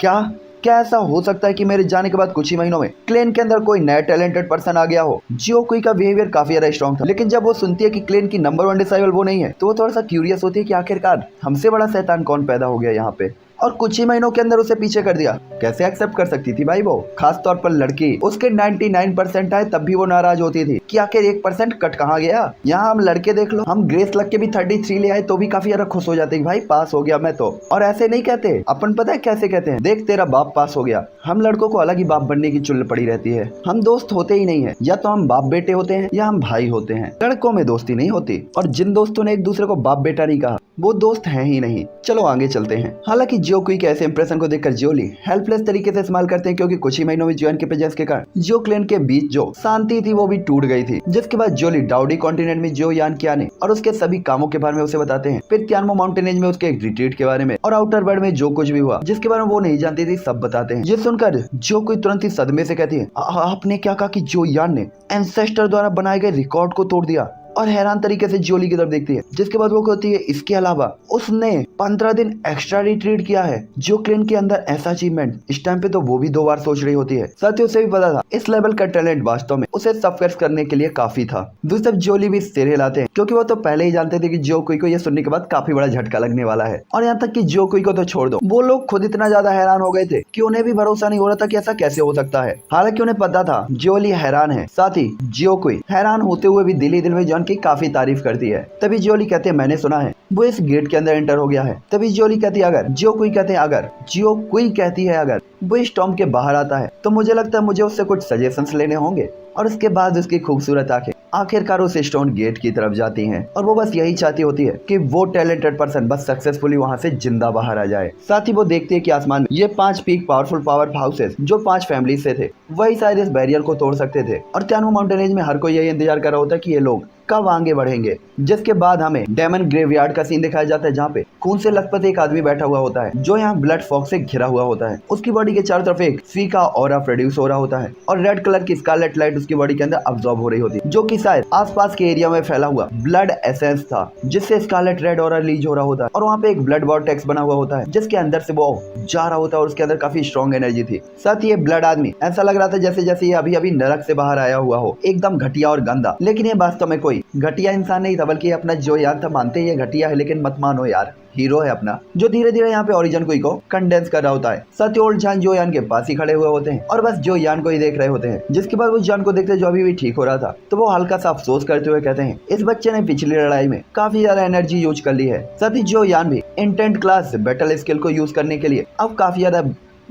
क्या ऐसा हो सकता है कि मेरे जाने के बाद कुछ ही महीनों में क्लैन के अंदर कोई नया टैलेंटेड पर्सन आ गया हो। जियोकोई का बिहेवियर काफी ज्यादा स्ट्रॉन्ग था, लेकिन जब वो सुनती है कि क्लैन की नंबर 1 डिसाइबल वो नहीं है तो वो थोड़ा सा क्यूरियस होती है कि आखिरकार हमसे बड़ा शैतान कौन पैदा हो गया यहाँ पे और कुछ ही महीनों के अंदर उसे पीछे कर दिया। कैसे एक्सेप्ट कर सकती थी भाई वो, खास तौर पर लड़की। उसके 99% आए तब भी वो नाराज होती थी कि आखिर 1% कट कहाँ गया। यहाँ हम लड़के देख लो, हम ग्रेस लग के भी 33 ले आए तो भी काफी ज्यादा खुश हो जाते भाई पास हो गया मैं तो। और ऐसे नहीं कहते अपन, पता है कैसे कहते हैं, देख तेरा बाप पास हो गया। हम लड़कों को अलग ही बाप बनने की चुल पड़ी रहती है। हम दोस्त होते ही नहीं है, या तो हम बाप बेटे होते हैं या हम भाई होते हैं। लड़कों में दोस्ती नहीं होती। और जिन दोस्तों ने एक दूसरे को बाप बेटा नहीं कहा वो दोस्त हैं ही नहीं। चलो आगे चलते हैं। हालांकि जियोकोई के ऐसे इंप्रेशन को देखकर जियोली हेल्पलेस तरीके से इस्तेमाल करते हैं, क्योंकि कुछ ही महीनों में जियोन के प्रेजेंस के कारण जियो क्लैन के बीच जो शांति थी वो भी टूट गई थी। जिसके बाद जियोली डाउडी कॉन्टिनेंट में जियो यान के आने और उसके सभी कामों के बारे में उसे बताते हैं। फिर तियानमो माउंटेनेज में उसके एक रिट्रीट के बारे में और आउटर वर्ल्ड में जो कुछ भी हुआ जिसके बारे में वो नहीं जानती थी सब बताते हैं। ये सुनकर जियोकोई तुरंत ही सदमे से कहती है आपने क्या कहा कि जियो यान ने एंसेस्टर द्वारा बनाए गए रिकॉर्ड को तोड़ दिया। और हैरान तरीके से जियोली की तरफ देखती है। जिसके बाद वो कहती है इसके अलावा उसने 15 दिन एक्स्ट्रा रिट्रीट किया है। जियो क्लैन के अंदर ऐसा अचीवमेंट इस टाइम पे तो वो भी 2 बार सोच रही होती है। साथ ही उसे भी पता था इस लेवल का टैलेंट वास्तव में उसे सफर करने के लिए काफी था। दूसरी तरफ जियोली भी सिर हिलाते हैं, क्योंकि वो तो पहले ही जानते थे कि जियोकोई को ये सुनने के बाद काफी बड़ा झटका लगने वाला है। और यहाँ तक कि जियोकोई को तो छोड़ दो, वो लोग खुद इतना ज्यादा हैरान हो गए थे कि उन्हें भी भरोसा नहीं हो रहा था कि ऐसा कैसे हो सकता है। हालांकि उन्हें पता था जियोली हैरान है। साथ ही जियोकोई हैरान होते हुए भी दिल ही दिल में जॉन की काफी तारीफ करती है। तभी जियोली कहते हैं मैंने सुना है वो इस गेट के अंदर एंटर हो गया है। तभी जियोली कहती है अगर जियोकोई कहती है अगर वो इस टॉम के बाहर आता है तो मुझे लगता है मुझे उससे कुछ सजेशंस लेने होंगे। और उसके बाद उसकी खूबसूरत आंखें आखिरकार उस स्टोन गेट की तरफ जाती हैं और वो बस यही चाहती होती है कि वो टैलेंटेड पर्सन बस सक्सेसफुली वहां से जिंदा बाहर आ जाए। साथ ही वो देखती है कि आसमान में ये 5 पीक पावरफुल पावर हाउसेस जो 5 फैमिली से थे वही शायद इस बैरियर को तोड़ सकते थे। और तियानमो माउंटेनेज में हर कोई यही इंतजार कर रहा होता है कि ये लोग कब आगे बढ़ेंगे। जिसके बाद हमें डेमन ग्रेवयार्ड का सीन दिखाया जाता है, जहाँ पे खून से लथपथ एक आदमी बैठा हुआ होता है जो यहाँ ब्लड फॉग से घिरा हुआ होता है। उसकी बॉडी के चारों तरफ एक फीका ऑरा प्रोड्यूस हो रहा होता है और रेड कलर की स्कारलेट लाइट उसकी बॉडी के अंदर अब्सॉर्ब हो रही होती है, जो कि शायद आसपास के एरिया में फैला हुआ ब्लड एसेंस था जिससे स्कारलेट रेड ऑरा रिलीज हो रहा होता है। और वहाँ पे एक ब्लड वॉर्टेक्स बना हुआ होता है जिसके अंदर से वो जा रहा होता है और उसके अंदर काफी स्ट्रॉन्ग एनर्जी थी। साथ ही ये ब्लड आदमी ऐसा लग रहा था जैसे जैसे ये अभी अभी नरक से बाहर आया हुआ हो, एकदम घटिया और गंदा। लेकिन ये वास्तव में कोई घटिया इंसान नहीं था, बल्कि अपना जो यार था, मानते ये घटिया है लेकिन मत मानो यार, हीरो है अपना, जो धीरे धीरे यहाँ पे ओरिजिन कोई को कंडेंस कर रहा होता है। साथ ही ओल्ड जान जो यान के पास ही खड़े हुए होते हैं और बस जो यान को ही देख रहे होते हैं। जिसके बाद वो जान को देखते जो अभी भी ठीक हो रहा था तो वो हल्का सा अफसोस करते हुए कहते हैं इस बच्चे ने पिछली लड़ाई में काफी ज्यादा एनर्जी यूज कर ली है। साथ ही जो यान भी इंटेंट क्लास बैटल स्किल को यूज करने के लिए अब काफी ज्यादा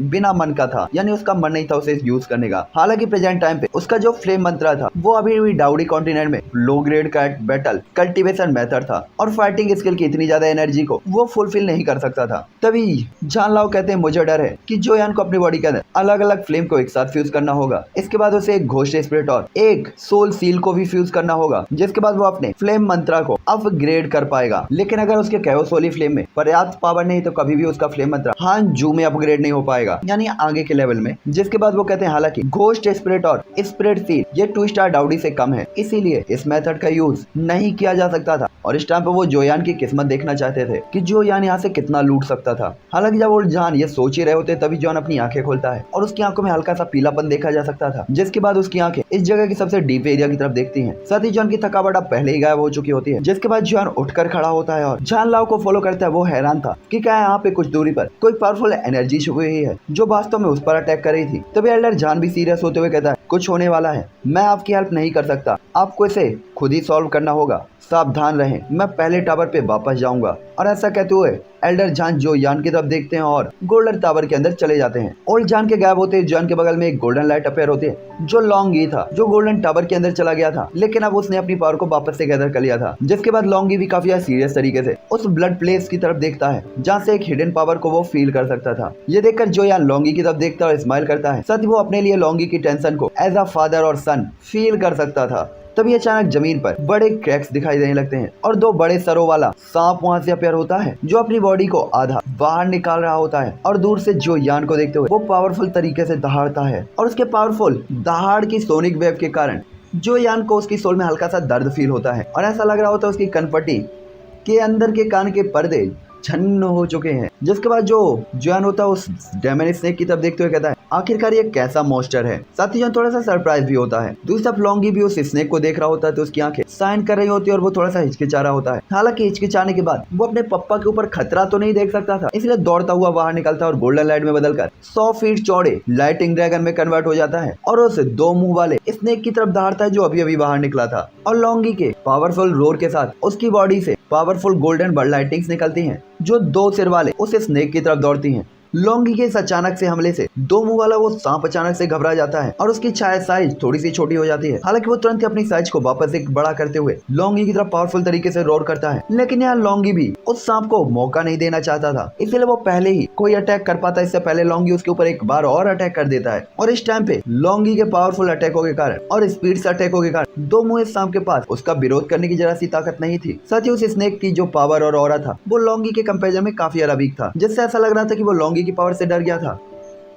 बिना मन का था, यानी उसका मन नहीं था उसे यूज करने का। हालांकि प्रेजेंट टाइम पे उसका जो फ्लेम मंत्रा था वो अभी भी डाउडी कॉन्टिनेंट में लो ग्रेड का बैटल कल्टीवेशन मेथड था और फाइटिंग स्किल की इतनी ज्यादा एनर्जी को वो फुलफिल नहीं कर सकता था। तभी जान लाओ कहते हैं मुझे डर है कि जो यान को अपनी बॉडी के अंदर अलग अलग फ्लेम को एक साथ फ्यूज करना होगा। इसके बाद उसे एक घोस्ट स्पिरिट और एक सोल सील को भी फ्यूज करना होगा, जिसके बाद वो अपने फ्लेम मंत्रा को अपग्रेड कर पाएगा। लेकिन अगर उसके कैओस होली फ्लेम में पर्याप्त पावर नहीं तो कभी भी उसका फ्लेम मंत्रा हान जू में अपग्रेड नहीं हो पाएगा, यानी आगे के लेवल में। जिसके बाद वो कहते हैं हालांकि घोस्ट स्पिरिट और स्पिरिट सील ये 2 स्टार डाउडी से कम है, इसीलिए इस मेथड का यूज नहीं किया जा सकता था। और इस टाइम पे वो जोयान की किस्मत देखना चाहते थे कि जोयान यहाँ से कितना लूट सकता था। हालांकि जब वो जान ये सोच ही रहे होते तभी जॉन अपनी आंखें खोलता है और उसकी आंखों में हल्का सा पीलापन देखा जा सकता था। जिसके बाद उसकी आंखें इस जगह की सबसे डीप एरिया की तरफ देखती हैं। साथ ही जॉन की थकावट अब पहले ही गायब हो चुकी होती है। जिसके बाद जॉन उठकर खड़ा होता है और जान लाओ को फॉलो करता है। वो हैरान था कि क्या यहाँ पे कुछ दूरी पर कोई पावरफुल एनर्जी छुपी हुई है जो वास्तव में उस पर अटैक कर रही थी। तभी एल्डर जान भी सीरियस होते हुए कहता है कुछ होने वाला है, मैं आपकी हेल्प नहीं कर सकता, आपको इसे खुद ही सॉल्व करना होगा, सावधान रहें, मैं पहले टावर पे वापस जाऊंगा। और ऐसा कहते हुए एल्डर जान जो यान की तरफ देखते हैं और गोल्डन टावर के अंदर चले जाते हैं। ओल्ड जान के गायब होते ही जान के बगल में एक गोल्डन लाइट अपेयर होती है जो लॉन्गी था, जो गोल्डन टावर के अंदर चला गया था, लेकिन अब उसने अपनी पावर को वापस से गैदर कर लिया था। जिसके बाद लॉन्गी भी काफी सीरियस तरीके से उस ब्लड प्लेस की तरफ देखता है जहाँ से एक हिडन पावर को वो फील कर सकता था। ये देखकर जो यान लॉन्गी की तरफ देखता है और स्माइल करता है, साथ ही वो अपने लिए लॉन्गी की टेंशन को एज अ फादर और सन फील कर सकता था। तभी अचानक जमीन पर बड़े क्रैक्स दिखाई देने लगते हैं और दो बड़े सरों वाला सांप वहां से अपेयर होता है जो अपनी बॉडी को आधा बाहर निकाल रहा होता है। और दूर से जो यान को देखते हुए वो पावरफुल तरीके से दहाड़ता है और उसके पावरफुल दहाड़ की सोनिक वेव के कारण जो यान को उसकी सोल में हल्का सा दर्द फील होता है और ऐसा लग रहा होता है उसकी कनपट्टी के अंदर के कान के पर्दे छन्न हो चुके हैं। जिसके बाद जो यान होता है उस डेमन स्नेक की तरफ देखते हुए कहता है आखिरकार ये कैसा मॉन्स्टर है। साथ ही थोड़ा सा सरप्राइज भी होता है। दूसरी तरफ लॉन्गी भी उस स्नेक को देख रहा होता है तो उसकी आंखें साइन कर रही होती है और वो थोड़ा सा हिचकिचा रहा होता है। हालांकि हिचकिचाने के बाद वो अपने पप्पा के ऊपर खतरा तो नहीं देख सकता था, इसलिए दौड़ता हुआ बाहर निकलता है और गोल्डन लाइट में बदलकर 100 फीट चौड़े लाइटिंग ड्रैगन में कन्वर्ट हो जाता है और उस दो मुंह वाले स्नेक की तरफ दहाड़ता है जो अभी अभी बाहर निकला था। और लॉन्गी के पावरफुल रोर के साथ उसकी बॉडी से पावरफुल गोल्डन बर्ड लाइटिंग्स निकलती हैं जो दो सिर वाले उस स्नेक की तरफ दौड़ती हैं। लॉन्गी के इस अचानक से हमले से दो मुंह वाला वो सांप अचानक से घबरा जाता है और उसकी साइज थोड़ी सी छोटी हो जाती है। हालांकि वो तुरंत ही अपनी साइज को वापस एक बड़ा करते हुए लॉन्गी की तरफ पावरफुल तरीके से रोर करता है। लेकिन यहाँ लॉन्गी भी उस सांप को मौका नहीं देना चाहता था, इसलिए वो पहले ही कोई अटैक कर पाता। इससे पहले लॉन्गी उसके ऊपर एक बार और अटैक कर देता है और इस टाइम पे लॉन्गी के पावरफुल अटैकों के कारण और स्पीड से अटैकों के कारण दो मुंह सांप के पास उसका विरोध करने की जरा सी ताकत नहीं थी। साथ ही उस स्नेक की जो पावर और ऑरा था वो लॉन्गी के कंपेरिजन में काफी वीक था, जिससे ऐसा लग रहा था कि वो लॉन्गी की पावर से डर गया था।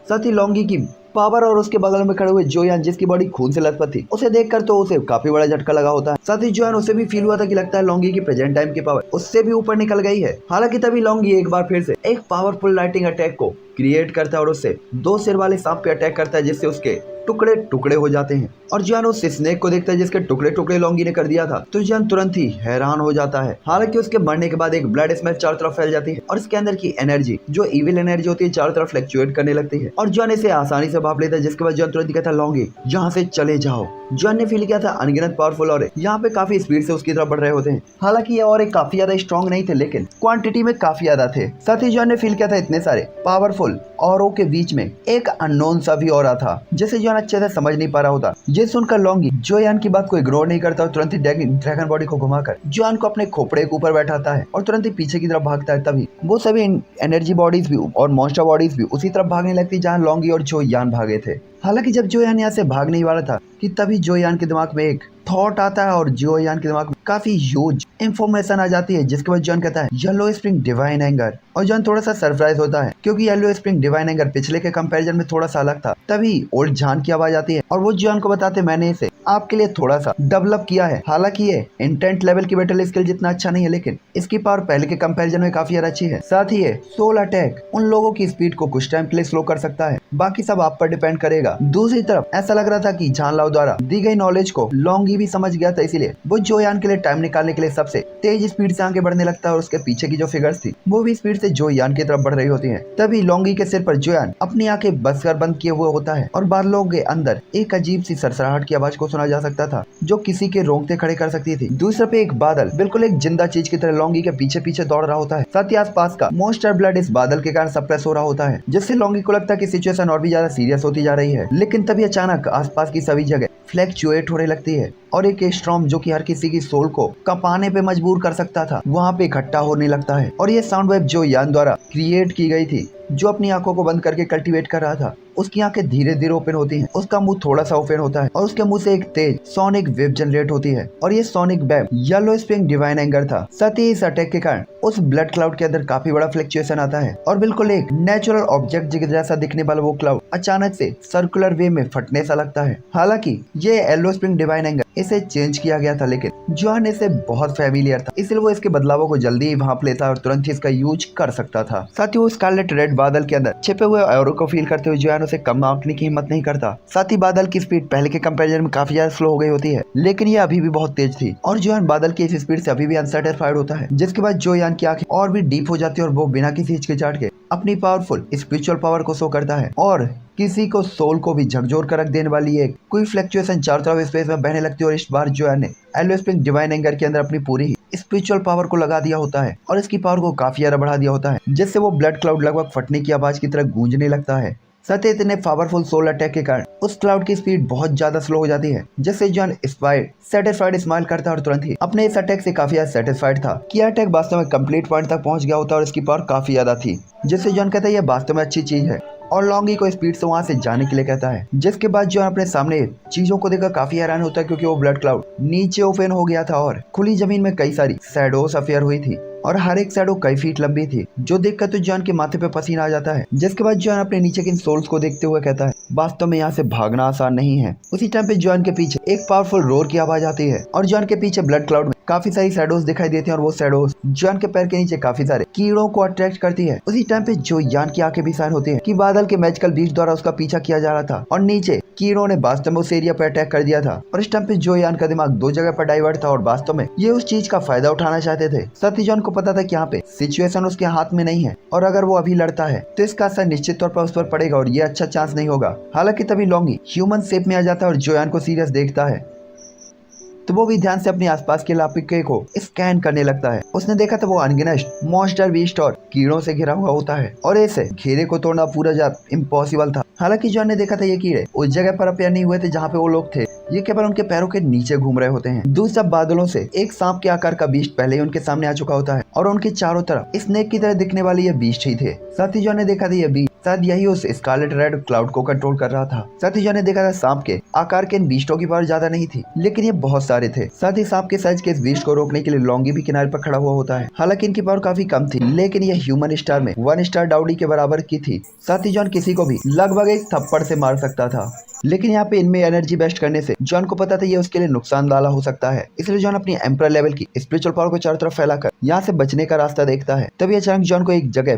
साथ ही लॉन्गी की पावर और उसके बगल में खड़े हुए जोयान जिसकी बॉडी खून से लथपथ थी उसे देखकर तो उसे काफी बड़ा झटका लगा होता है। साथ ही जोयान उसे भी फील हुआ था कि लगता है लॉन्गी की प्रेजेंट टाइम की पावर उससे भी ऊपर निकल गई है। हालांकि तभी लॉन्गी एक बार फिर से एक पावरफुल लाइटिंग अटैक को क्रिएट करता है और उससे दो सिर वाले सांप पे अटैक करता है जिससे उसके टुकड़े टुकड़े हो जाते हैं। और जोयान उस स्नेक को देखता है जिसके टुकड़े टुकड़े लॉन्गी ने कर दिया था तो जोयान तुरंत ही हैरान हो जाता है। हालांकि उसके मरने के बाद एक ब्लड स्मेल चारों तरफ फैल जाती है और इसके अंदर की एनर्जी जो इविल एनर्जी होती है चारों तरफ फ्लक्चुएट करने लगती है और जोयान इसे आसानी से भाप लेता है। जिसके बाद जोयान तुरंत कहता है लॉन्गी यहाँ से चले जाओ। जोयान ने फील किया था अनगिनत पावरफुल और यहाँ पे काफी स्पीड से उसकी तरफ बढ़ रहे होते हैं। हालांकि ये और काफी ज्यादा स्ट्रॉन्ग नहीं थे लेकिन क्वांटिटी में काफी ज्यादा थे। साथ ही जोयान ने फील किया था इतने सारे पावरफुल औरों के बीच में एक अननोन सा भी औरा था जिसे जोयान अच्छे से समझ नहीं पा रहा होता। ये सुनकर लॉन्गी जोयान की बात को इग्नोर नहीं करता और तुरंत ही ड्रैगन बॉडी को घुमाकर जोयान को अपने खोपड़े के ऊपर बैठाता है और तुरंत ही पीछे की तरफ भागता है। तभी वो सभी एनर्जी बॉडीज भी और मॉन्स्टर बॉडीज भी उसी तरफ भागने लगती जहाँ लॉन्गी और जोयान भागे थे। हालांकि जब जोयान यहाँ से भागने ही वाला था कि तभी जोयान के दिमाग में एक थॉट आता है और जोयान के दिमाग में काफी ह्यूज इंफॉर्मेशन आ जाती है। जिसके बाद जोयान कहता है येलो स्प्रिंग डिवाइन एंगर और जोयान थोड़ा सा सरप्राइज होता है क्योंकि येलो स्प्रिंग डिवाइन एंगर पिछले के कंपैरिजन में थोड़ा सा अलग था। तभी ओल्ड जान की आवाज आती है और वो जोयान को बताते मैंने इसे आपके लिए थोड़ा सा डेवलप किया है। हालांकि ये इंटेंट लेवल की बैटल स्किल जितना अच्छा नहीं है लेकिन इसकी पावर पहले के कंपैरिजन में काफी अच्छी है। साथ ही ये सोल अटैक उन लोगों की स्पीड को कुछ टाइम के लिए स्लो कर सकता है, बाकी सब आप पर डिपेंड करेगा। दूसरी तरफ ऐसा लग रहा था कि जान लाओ द्वारा दी गई नॉलेज को लॉन्गी भी समझ गया था, इसीलिए वो जोयान के लिए टाइम निकालने के लिए सबसे तेज स्पीड से आगे बढ़ने लगता है और उसके पीछे की जो फिगर्स थी वो भी स्पीड से जोयान की तरफ बढ़ रही होती है। तभी लॉन्गी के सिर पर जोयान अपनी आंखें बस कर बंद किए हुए होता है और बादलों के अंदर एक अजीब सी सरसराहट की आवाज को सुना जा सकता था जो किसी के रोंगटे खड़े कर सकती थी। दूसरे पे एक बादल बिल्कुल एक जिंदा चीज की तरह लॉन्गी के पीछे पीछे दौड़ रहा होता है। साथ ही आसपास का मॉन्स्टर ब्लड इस बादल के कारण सप्रेस हो रहा होता है जिससे लॉन्गी को लगता है कि सिचुएशन और भी ज्यादा सीरियस होती जा रही है। लेकिन तभी अचानक आसपास की सभी जगह फ्लैक्चुएट होने लगती है और एक स्टॉर्म जो कि हर किसी की सोल को कंपाने पे मजबूर कर सकता था वहाँ पे इकट्ठा होने लगता है। और ये साउंड वेव जो यान द्वारा क्रिएट की गई थी जो अपनी आंखों को बंद करके कल्टीवेट कर रहा था उसकी आंखें धीरे धीरे ओपन होती हैं, उसका मुंह थोड़ा सा ओपन होता है और उसके मुंह से एक तेज सोनिक वेव जनरेट होती है और ये sonic wave yellow spring divine anger था। साथ ही इस अटैक के कारण उस ब्लड क्लाउड के अंदर काफी बड़ा फ्लक्चुएशन आता है और बिल्कुल एक नेचुरल ऑब्जेक्ट जैसा दिखने वाला वो क्लाउड अचानक से सर्कुलर वे में फटने सा लगता है। हालांकि ये येलो स्प्रिंग डिवाइन एंगर इसे चेंज किया गया था लेकिन जोयान इसे बहुत फैमिलियर था इसलिए वो इसके बदलावों को जल्दी ही भांप लेता और तुरंत ही इसका यूज कर सकता था। साथ ही वो स्कारलेट रेड बादल के अंदर छिपे हुए ऑरा को फील करते हुए जोयान उसे कम आंकने की हिम्मत नहीं करता। साथ ही बादल की स्पीड पहले के कंपैरिजन में काफी ज्यादा स्लो हो गई होती है लेकिन ये अभी भी बहुत तेज थी और जोयान बादल की इस स्पीड से अभी भी अनसैटिस्फाइड होता है। जिसके बाद जोयान की आंखें और भी डीप हो जाती है और वो बिना किसी हिचकिचाहट के अपनी पावरफुल स्पिरिचुअल पावर को शो करता है और किसी को सोल को भी झकझोर कर रख देने वाली एक कोई फ्लक्चुएशन चारों तरफ स्पेस में बहने लगती है। और इस बार जोयान ने एलो स्प्रिंग डिवाइन एंगर के अंदर अपनी पूरी स्पिरिचुअल पावर को लगा दिया होता है और इसकी पावर को काफी ज्यादा बढ़ा दिया होता है, जिससे वो ब्लड क्लाउड लगभग फटने की आवाज की तरह गूंजने लगता है। साथ ही इतने पावरफुल सोल अटैक के कारण उस क्लाउड की स्पीड बहुत ज्यादा स्लो हो जाती है, जिससे जॉन सेटिस्फाइड स्माइल करता है और तुरंत ही अपने इस अटैक से काफी ज्यादा सेटिस्फाइड था कि अटैक वास्तव में कंप्लीट पॉइंट तक पहुंच गया होता है और इसकी पावर काफी ज्यादा थी, जिससे जॉन कहता है यह वास्तव में अच्छी चीज है और लॉन्गी को स्पीड से वहां से जाने के लिए कहता है। जिसके बाद जॉन अपने सामने चीजों को देखकर काफी हैरान होता है, क्योंकि वो ब्लड क्लाउड नीचे ओपन हो गया था और खुली जमीन में कई सारी शैडोज अफेयर हुई थी और हर एक शैडो कई फीट लंबी थी, जो देखकर तो जॉन के माथे पे पसीना आ जाता है। जिसके बाद जॉन अपने नीचे के इन सोल्स को देखते हुए कहता है वास्तव में यहाँ से भागना आसान नहीं है। उसी टाइम पे जॉन के पीछे एक पावरफुल रोर की आवाज आती है और जॉन के पीछे ब्लड क्लाउड में काफी सारी शैडोज दिखाई देती हैं और वो शैडोज जॉन के पैर के नीचे काफी सारे कीड़ों को अट्रैक्ट करती है। उसी टाइम पे जो यान की आंखें भी साइन होती है कि बादल के मैजिकल बीस्ट द्वारा उसका पीछा किया जा रहा था और नीचे कीड़ों ने वास्तव में उस एरिया पर अटैक कर दिया था। और इस टाइम पे जो यान का दिमाग दो जगह पर डाइवर्ट था और वास्तव में ये उस चीज का फायदा उठाना चाहते थे। साथ ही जॉन को पता था कि यहाँ पे सिचुएशन उसके हाथ में नहीं है और अगर वो अभी लड़ता है तो इसका असर निश्चित तौर पर उस पर पड़ेगा और ये अच्छा चांस नहीं होगा। हालांकि तभी लॉन्गी ह्यूमन शेप में आ जाता है और जोयान को सीरियस देखता है तो वो भी ध्यान से अपने आसपास के इलाके को स्कैन करने लगता है। उसने देखा था वो अनगिनस्ट मॉन्स्टर बीस्ट और कीड़ों से घिरा हुआ होता है और ऐसे घेरे को तोड़ना पूरा जात इम्पॉसिबल था। हालांकि जॉन ने देखा था ये कीड़े उस जगह पर अपेयर नहीं हुए थे जहाँ पे वो लोग थे, ये केवल उनके पैरों के नीचे घूम रहे होते हैं। दूसरा बादलों से एक सांप के आकार का बीस्ट पहले ही उनके सामने आ चुका होता है और उनके चारों तरफ स्नेक की तरह दिखने वाले ये बीस्ट ही थे। साथ ही जॉन ने देखा था ये बीस्ट शायद यही उस स्कारलेट रेड क्लाउड को कंट्रोल कर रहा था। साथ ही जॉन ने देखा था सांप के आकार के इन बीस्टों की पावर ज्यादा नहीं थी, लेकिन ये बहुत सारे थे। साथ ही सांप के साइज के इस बीस्ट को रोकने के लिए लॉन्गी भी किनारे पर खड़ा हुआ होता है। हालांकि इनकी पावर काफी कम थी, लेकिन ये ह्यूमन स्टार में 1 स्टार डाउडी के बराबर की थी। साथ ही जॉन किसी को भी लगभग एक थप्पड़ से मार सकता था, लेकिन यहाँ पे इनमें एनर्जी बेस्ट करने से जॉन को पता था ये उसके लिए नुकसान वाला हो सकता है। इसलिए जॉन अपनी एम्परर लेवल की स्पिरिचुअल पावर को चारों तरफ फैलाकर यहाँ से बचने का रास्ता देखता है। तभी अचानक जॉन को एक जगह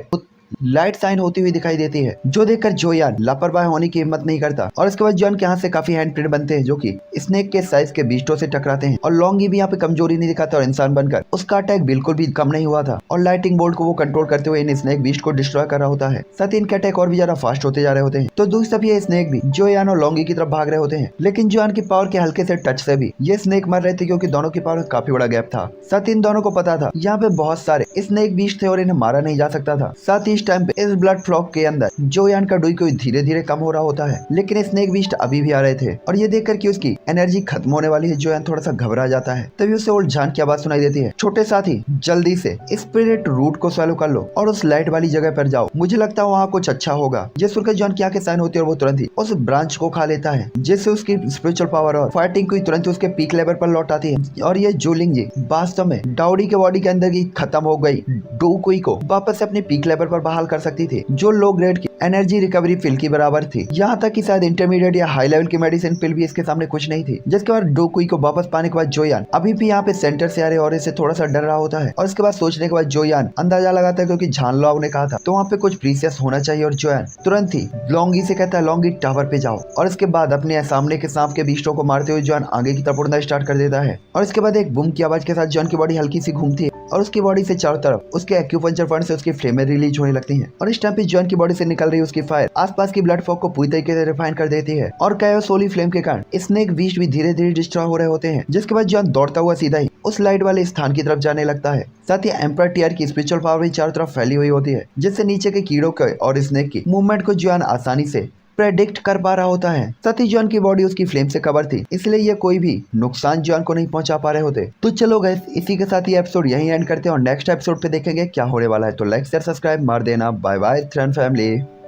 लाइट साइन होती हुई दिखाई देती है, जो देखकर जोयान लापरवाह होने की हिम्मत नहीं करता और इसके बाद जॉन के हाथ से काफी हैंड प्रिंट बनते हैं जो कि स्नेक के साइज के बीस्टों से टकराते हैं और लॉन्गी भी यहाँ पे कमजोरी नहीं दिखाता और इंसान बनकर उसका अटैक बिल्कुल भी कम नहीं हुआ था और लाइटिंग बोल्ट को वो कंट्रोल करते हुए इन स्नेक बीस्ट को डिस्ट्रॉय कर रहा होता है। साथ ही इनके अटैक और भी ज्यादा फास्ट होते जा रहे होते हैं। तो दूसरी तरफ ये स्नेक भी जोयान और लॉन्गी की तरफ भाग रहे होते हैं, लेकिन जोयान की पावर के हल्के से टच से भी ये स्नेक मर रहे थे, क्योंकि दोनों की पावर काफी बड़ा गैप था। साथ ही इन दोनों को पता था यहाँ पे बहुत सारे स्नेक बीस्ट थे और इन्हें मारा नहीं जा सकता था। साथ ही इस टाइम पे इस ब्लड फ्लॉक के अंदर जोयान का डुई कोई धीरे धीरे कम हो रहा होता है, लेकिन स्नेक बीस्ट अभी भी आ रहे थे और ये देखकर कि उसकी एनर्जी खत्म होने वाली है, जोयान थोड़ा सा घबरा जाता है। तभी उसे ओल्ड जान की आवाज सुनाई देती है, छोटे साथी जल्दी से स्पिरिट रूट को सॉल्व कर लो और उस लाइट वाली जगह पर जाओ, मुझे लगता है वहाँ कुछ अच्छा होगा। ये सुनकर जॉन की आंखें साइन होती है और वो तुरंत ही उस ब्रांच को खा लेता है, जिससे उसकी स्पिरिचुअल पावर और फाइटिंग को तुरंत उसके पीक लेवल पर लौट आती है। और ये जूलिंग जी वास्तव में डाउडी के बॉडी के अंदर की खत्म हो गई डोकुई को वापस से अपने पीक लेवल पर बहाल कर सकती थी, जो लो ग्रेड की एनर्जी रिकवरी पिल की बराबर थी। यहाँ तक कि शायद इंटरमीडिएट या हाई लेवल की मेडिसिन पिल भी इसके सामने कुछ नहीं थी। जिसके बाद डोकुई को वापस पाने के बाद जोयान अभी भी यहाँ पे सेंटर से आ रहे और इसे थोड़ा सा डर रहा होता है और इसके बाद सोचने के बाद जोयान अंदाजा लगाता है, क्योंकि झानलाओ ने कहा था तो वहाँ पे कुछ प्रीसियस होना चाहिए और जोयान तुरंत ही लॉन्गी से कहता है लॉन्गी टावर पे जाओ और इसके बाद अपने सामने के सांप के बीस्टों को मारते हुए जोयान आगे की तरफ उड़ना स्टार्ट कर देता है और इसके बाद एक बूम की आवाज के साथ जोयान की बॉडी हल्की सी घूमती है और उसकी बॉडी से चारों तरफ उसके एक्यूपंक्चर पॉइंट से उसकी फ्लेमें रिलीज होने लगती हैं और इस टाइम पे जोयान की बॉडी से निकल रही उसकी फायर आसपास की ब्लड फॉग को पूरी तरीके से रिफाइन कर देती है और कैओस होली फ्लेम के कारण स्नेक बीस्ट भी धीरे धीरे डिस्ट्रॉय हो रहे होते हैं। जिसके बाद जोयान दौड़ता हुआ सीधा ही उस लाइट वाले स्थान की तरफ जाने लगता है। साथ ही एम्परर टीयर की स्पिरिचुअल पावर भी चारों तरफ फैली हुई होती है, जिससे नीचे के कीड़ों के और स्नेक की मूवमेंट को जोयान आसानी से प्रेडिक्ट कर पा रहा होता है। साथ ही जोयान की बॉडी उसकी फ्लेम से कवर थी, इसलिए ये कोई भी नुकसान जोयान को नहीं पहुंचा पा रहे होते। तो चलो गाइस, इसी के साथ ये एपिसोड यहीं एंड करते हैं और नेक्स्ट एपिसोड पे देखेंगे क्या होने वाला है। तो लाइक शेयर सब्सक्राइब मार देना। Bye bye friend family.